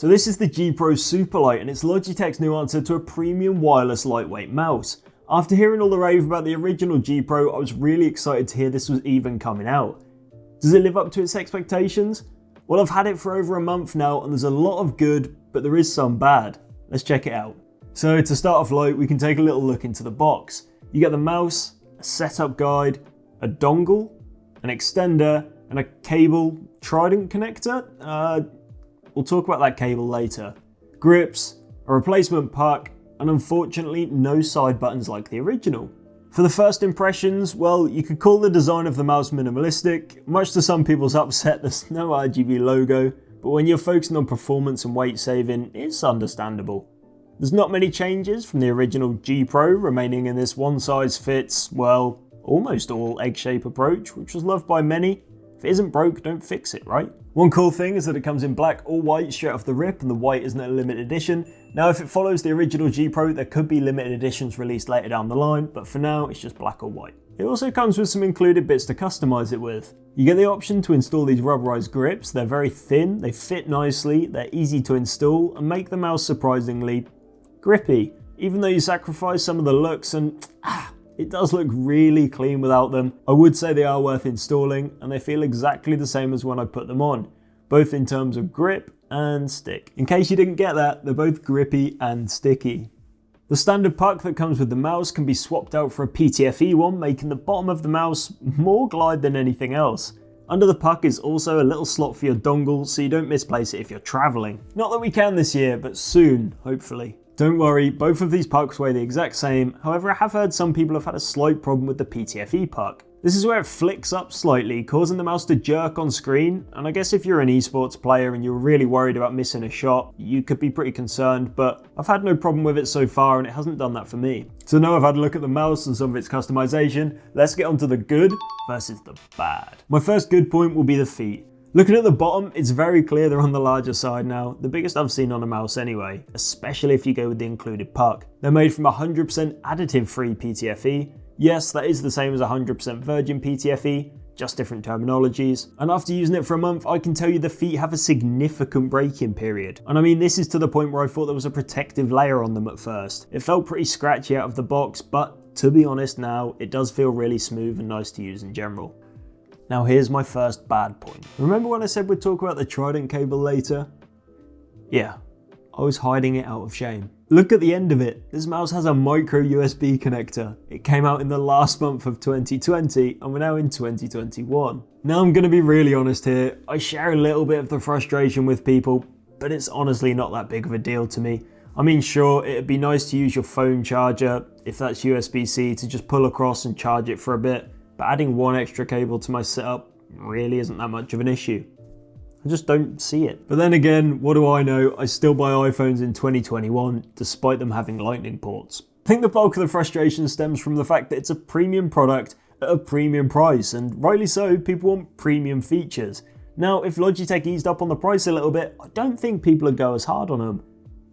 So this is the gpro Superlight, and it's Logitech's new answer to a premium wireless lightweight mouse. After hearing all the rave about the original gpro, I was really excited to hear this was even coming out. Does it live up to its expectations? Well, I've had it for over a month now, and there's a lot of good, but there is some bad. Let's check it out. So to start off light, we can take a little look into the box. You get the mouse, a setup guide, a dongle, an extender, and a cable trident connector. We'll talk about that cable later. Grips, a replacement puck, and unfortunately no side buttons like the original. For the first impressions, well, you could call the design of the mouse minimalistic. Much to some people's upset, there's no RGB logo, but when you're focusing on performance and weight saving, it's understandable. There's not many changes from the original gpro, remaining in this one size fits, well, almost all egg shape approach, which was loved by many. If it isn't broke, don't fix it, right? One cool thing is that it comes in black or white straight off the rip, and the white isn't a limited edition. Now, if it follows the original gpro, there could be limited editions released later down the line, but for now, it's just black or white. It also comes with some included bits to customize it with. You get the option to install these rubberized grips. They're very thin, they fit nicely, they're easy to install, and make the mouse surprisingly grippy. Even though you sacrifice some of the looks, and it does look really clean without them, I would say they are worth installing, and they feel exactly the same as when I put them on, both in terms of grip and stick. In case you didn't get that, they're both grippy and sticky. The standard puck that comes with the mouse can be swapped out for a PTFE one, making the bottom of the mouse more glide than anything else. Under the puck is also a little slot for your dongle, so you don't misplace it if you're traveling. Not that we can this year, but soon, hopefully. Don't worry, both of these pucks weigh the exact same. However, I have heard some people have had a slight problem with the PTFE puck. This is where it flicks up slightly, causing the mouse to jerk on screen, and I guess if you're an esports player and you're really worried about missing a shot, you could be pretty concerned, but I've had no problem with it so far and it hasn't done that for me. So now I've had a look at the mouse and some of its customization, let's get on to the good versus the bad. My first good point will be the feet. Looking at the bottom, it's very clear they're on the larger side now, the biggest I've seen on a mouse anyway, especially if you go with the included puck. They're made from 100% additive-free PTFE. Yes, that is the same as 100% virgin PTFE, just different terminologies. And after using it for a month, I can tell you the feet have a significant break-in period. And I mean, this is to the point where I thought there was a protective layer on them at first. It felt pretty scratchy out of the box, but to be honest now, it does feel really smooth and nice to use in general. Now here's my first bad point. Remember when I said we'd talk about the Trident cable later? Yeah, I was hiding it out of shame. Look at the end of it. This mouse has a micro USB connector. It came out in the last month of 2020 and we're now in 2021. Now I'm going to be really honest here. I share a little bit of the frustration with people, but it's honestly not that big of a deal to me. I mean, sure, it'd be nice to use your phone charger, if that's USB-C, to just pull across and charge it for a bit. But adding one extra cable to my setup really isn't that much of an issue. I just don't see it. But then again, what do I know? I still buy iPhones in 2021, despite them having lightning ports. I think the bulk of the frustration stems from the fact that it's a premium product at a premium price, and rightly so, people want premium features. Now, if Logitech eased up on the price a little bit, I don't think people would go as hard on them.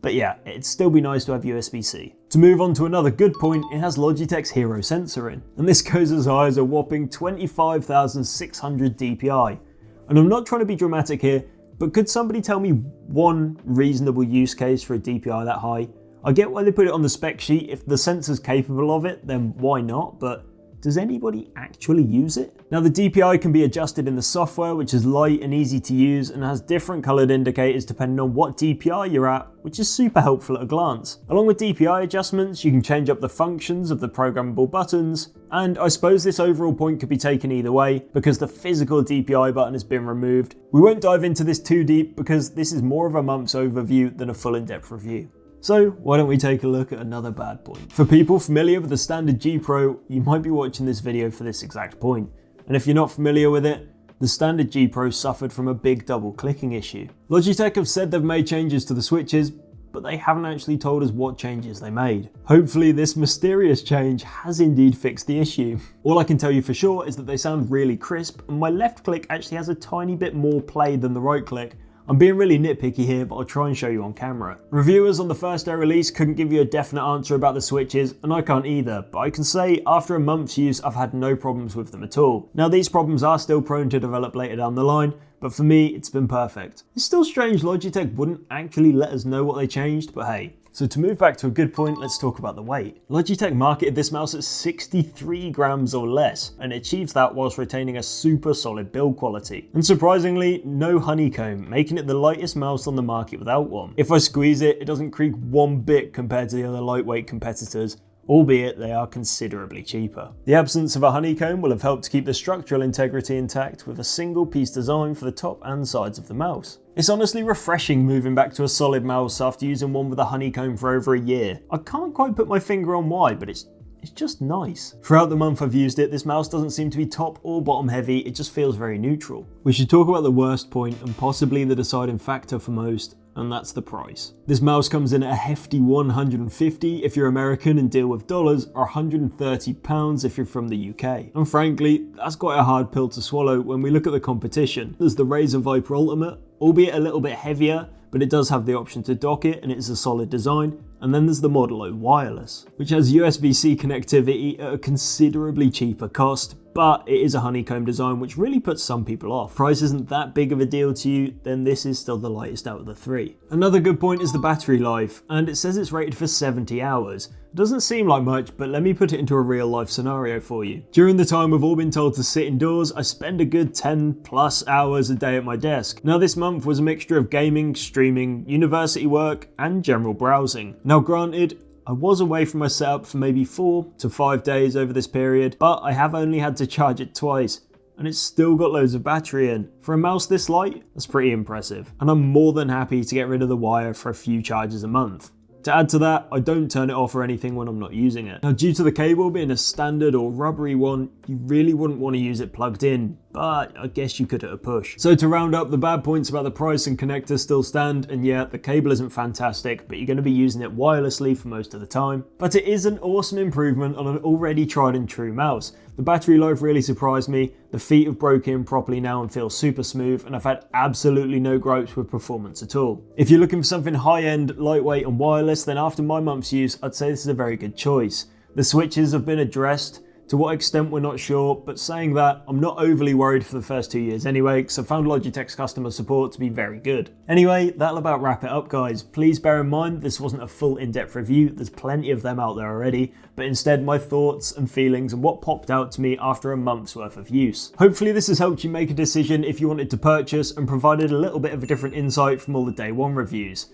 But yeah, it'd still be nice to have USB-C. To move on to another good point, it has Logitech's Hero sensor in, and this goes as high as a whopping 25,600 DPI. And I'm not trying to be dramatic here, but could somebody tell me one reasonable use case for a DPI that high? I get why they put it on the spec sheet. If the sensor's capable of it, then why not? But does anybody actually use it? Now the DPI can be adjusted in the software, which is light and easy to use and has different colored indicators depending on what DPI you're at, which is super helpful at a glance. Along with DPI adjustments, you can change up the functions of the programmable buttons, and I suppose this overall point could be taken either way because the physical DPI button has been removed. We won't dive into this too deep because this is more of a month's overview than a full in-depth review. So why don't we take a look at another bad point. For people familiar with the standard gpro, you might be watching this video for this exact point. And if you're not familiar with it, the standard gpro suffered from a big double clicking issue. Logitech have said they've made changes to the switches, but they haven't actually told us what changes they made. Hopefully this mysterious change has indeed fixed the issue. All I can tell you for sure is that they sound really crisp, and my left click actually has a tiny bit more play than the right click. I'm being really nitpicky here, but I'll try and show you on camera. Reviewers on the first day release couldn't give you a definite answer about the switches, and I can't either, but I can say after a month's use, I've had no problems with them at all. Now these problems are still prone to develop later down the line, but for me, it's been perfect. It's still strange Logitech wouldn't actually let us know what they changed, but hey. So to move back to a good point, let's talk about the weight. Logitech marketed this mouse at 63 grams or less, and it achieves that whilst retaining a super solid build quality. And surprisingly, no honeycomb, making it the lightest mouse on the market without one. If I squeeze it, it doesn't creak one bit compared to the other lightweight competitors, albeit they are considerably cheaper. The absence of a honeycomb will have helped to keep the structural integrity intact with a single piece design for the top and sides of the mouse. It's honestly refreshing moving back to a solid mouse after using one with a honeycomb for over a year. I can't quite put my finger on why, but it's just nice. Throughout the month I've used it, this mouse doesn't seem to be top or bottom heavy, it just feels very neutral. We should talk about the worst point and possibly the deciding factor for most, and that's the price. This mouse comes in at a hefty $150 if you're American and deal with dollars, or £130 if you're from the UK. And frankly, that's quite a hard pill to swallow when we look at the competition. There's the Razer Viper Ultimate, albeit a little bit heavier, but it does have the option to dock it and it's a solid design. And then there's the Model O Wireless, which has USB-C connectivity at a considerably cheaper cost, but it is a honeycomb design which really puts some people off. Price isn't that big of a deal to you, then this is still the lightest out of the three. Another good point is the battery life, and it says it's rated for 70 hours. It doesn't seem like much, but let me put it into a real life scenario for you. During the time we've all been told to sit indoors, I spend a good 10 plus hours a day at my desk. Now this month was a mixture of gaming, streaming, university work, and general browsing. Now granted, I was away from my setup for maybe 4 to 5 days over this period, but I have only had to charge it twice, and it's still got loads of battery in. For a mouse this light, that's pretty impressive, and I'm more than happy to get rid of the wire for a few charges a month. To add to that, I don't turn it off or anything when I'm not using it. Now due to the cable being a standard or rubbery one, you really wouldn't want to use it plugged in, but I guess you could at a push. So to round up, the bad points about the price and connector still stand, and yeah, the cable isn't fantastic, but you're going to be using it wirelessly for most of the time. But it is an awesome improvement on an already tried and true mouse. The battery life really surprised me, the feet have broken in properly now and feel super smooth, and I've had absolutely no gripes with performance at all. If you're looking for something high-end, lightweight and wireless, then after my month's use, I'd say this is a very good choice. The switches have been addressed. To what extent we're not sure, but saying that, I'm not overly worried for the first 2 years anyway, because I found Logitech's customer support to be very good. Anyway, that'll about wrap it up guys. Please bear in mind this wasn't a full in-depth review, there's plenty of them out there already, but instead my thoughts and feelings and what popped out to me after a month's worth of use. Hopefully this has helped you make a decision if you wanted to purchase and provided a little bit of a different insight from all the day one reviews.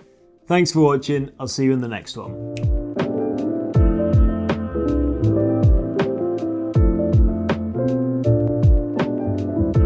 Thanks for watching, I'll see you in the next one.